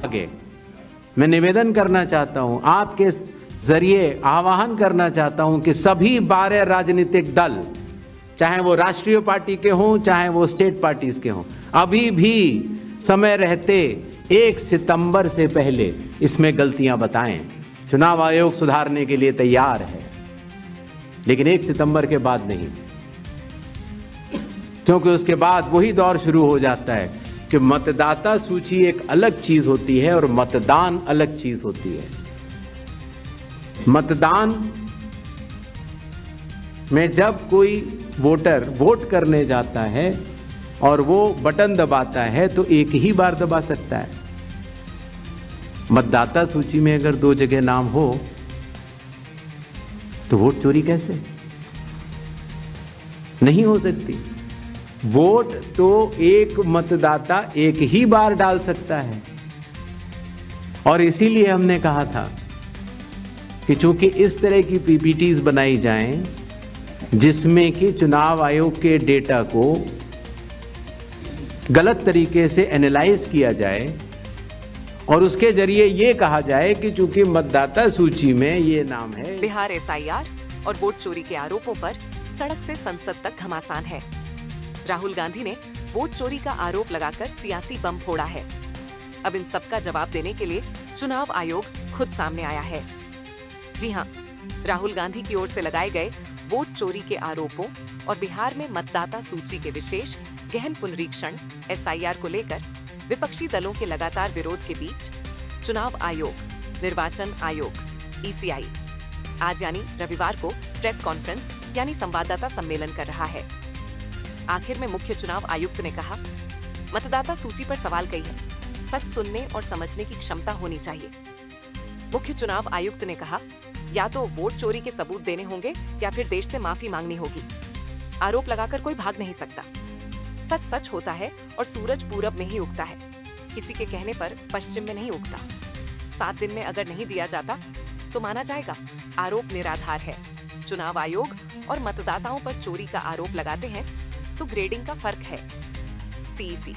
आगे मैं निवेदन करना चाहता हूं, आपके जरिए आह्वान करना चाहता हूं कि सभी 12 राजनीतिक दल, चाहे वो राष्ट्रीय पार्टी के हों चाहे वो स्टेट पार्टीज के हों, अभी भी समय रहते 1 सितंबर से पहले इसमें गलतियां बताएं। चुनाव आयोग सुधारने के लिए तैयार है, लेकिन 1 सितंबर के बाद नहीं, क्योंकि उसके बाद वही दौर शुरू हो जाता है कि मतदाता सूची एक अलग चीज होती है और मतदान अलग चीज होती है। मतदान में जब कोई वोटर वोट करने जाता है और वो बटन दबाता है तो एक ही बार दबा सकता है। मतदाता सूची में अगर 2 जगह नाम हो तो वोट चोरी कैसे? नहीं हो सकती। वोट तो एक मतदाता एक ही बार डाल सकता है, और इसीलिए हमने कहा था कि चूंकि इस तरह की पीपीटीज बनाई जाएं जिसमें कि चुनाव आयोग के डेटा को गलत तरीके से एनालाइज किया जाए और उसके जरिए ये कहा जाए कि चूंकि मतदाता सूची में ये नाम है। बिहार एसआईआर और वोट चोरी के आरोपों पर सड़क से संसद तक घमासान है। राहुल गांधी ने वोट चोरी का आरोप लगाकर सियासी बम फोड़ा है। अब इन सब का जवाब देने के लिए चुनाव आयोग खुद सामने आया है। जी हां, राहुल गांधी की ओर से लगाए गए वोट चोरी के आरोपों और बिहार में मतदाता सूची के विशेष गहन पुनरीक्षण एसआईआर को लेकर विपक्षी दलों के लगातार विरोध के बीच चुनाव आयोग, निर्वाचन आयोग ईसीआई आज यानी रविवार को प्रेस कॉन्फ्रेंस यानी संवाददाता सम्मेलन कर रहा है। आखिर में मुख्य चुनाव आयुक्त ने कहा, मतदाता सूची पर सवाल कई है, सच सुनने और समझने की क्षमता होनी चाहिए। मुख्य चुनाव आयुक्त ने कहा, या तो वोट चोरी के सबूत देने होंगे या फिर देश से माफी मांगनी होगी। आरोप लगाकर कोई भाग नहीं सकता। सच सच होता है और सूरज पूरब में ही उगता है, किसी के कहने पर पश्चिम में नहीं उगता। 7 दिन में अगर नहीं दिया जाता तो माना जाएगा आरोप निराधार है। चुनाव आयोग और मतदाताओं पर चोरी का आरोप लगाते हैं तो ग्रेडिंग का फर्क है। सीईसी,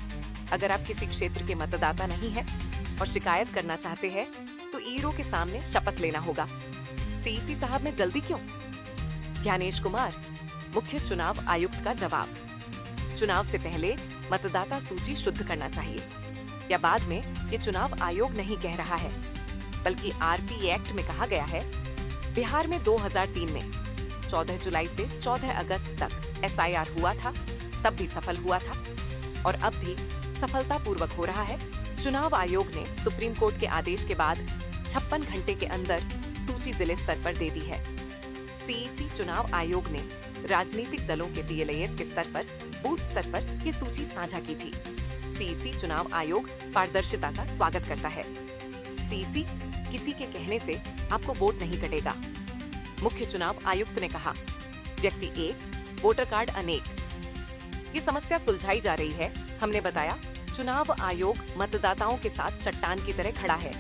अगर आप किसी क्षेत्र के मतदाता नहीं हैं और शिकायत करना चाहते हैं तो ईरो के सामने शपथ लेना होगा। सीईसी साहब में जल्दी क्यों? ज्ञानेश कुमार, मुख्य चुनाव आयुक्त का जवाब, चुनाव से पहले मतदाता सूची शुद्ध करना चाहिए, या बाद में ये चुनाव आयोग नहीं कह रहा है बल्कि आरपी एक्ट में कहा गया है। बिहार में 2003 में 14 जुलाई से 14 अगस्त तक एसआईआर हुआ था, तब भी सफल हुआ था और अब भी सफलतापूर्वक हो रहा है। चुनाव आयोग ने सुप्रीम कोर्ट के आदेश के बाद 56 घंटे के अंदर सूची जिले स्तर पर दे दी है। सीईसी चुनाव आयोग ने राजनीतिक दलों के डीएलएएस के स्तर पर बूथ स्तर पर ये सूची साझा की थी। सीईसी चुनाव आयोग पारदर्शिता का स्वागत करता है। सीईसी किसी के कहने से आपको वोट नहीं कटेगा। मुख्य चुनाव आयुक्त ने कहा, व्यक्ति एक, वोटर कार्ड अनेक। ये समस्या सुलझाई जा रही है। हमने बताया, चुनाव आयोग मतदाताओं के साथ चट्टान की तरह खड़ा है।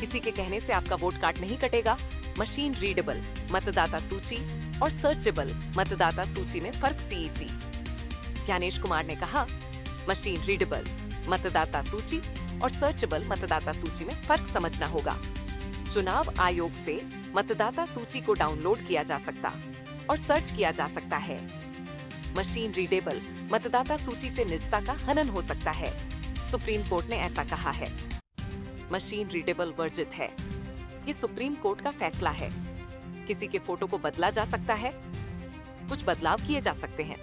किसी के कहने से आपका वोट कार्ड नहीं कटेगा। मशीन रीडेबल मतदाता सूची और सर्चेबल मतदाता सूची में फर्क। सीईसी ज्ञानेश कुमार ने कहा, मशीन रीडेबल मतदाता सूची और सर्चेबल मतदाता सूची में फर्क समझना होगा। चुनाव आयोग से मतदाता सूची को डाउनलोड किया जा सकता और सर्च किया जा सकता है। मशीन रीडेबल मतदाता सूची से निजता का हनन हो सकता है। सुप्रीम कोर्ट ने ऐसा कहा है। मशीन रीडेबल वर्जित है। ये सुप्रीम कोर्ट का फैसला है। किसी के फोटो को बदला जा सकता है, कुछ बदलाव किए जा सकते हैं।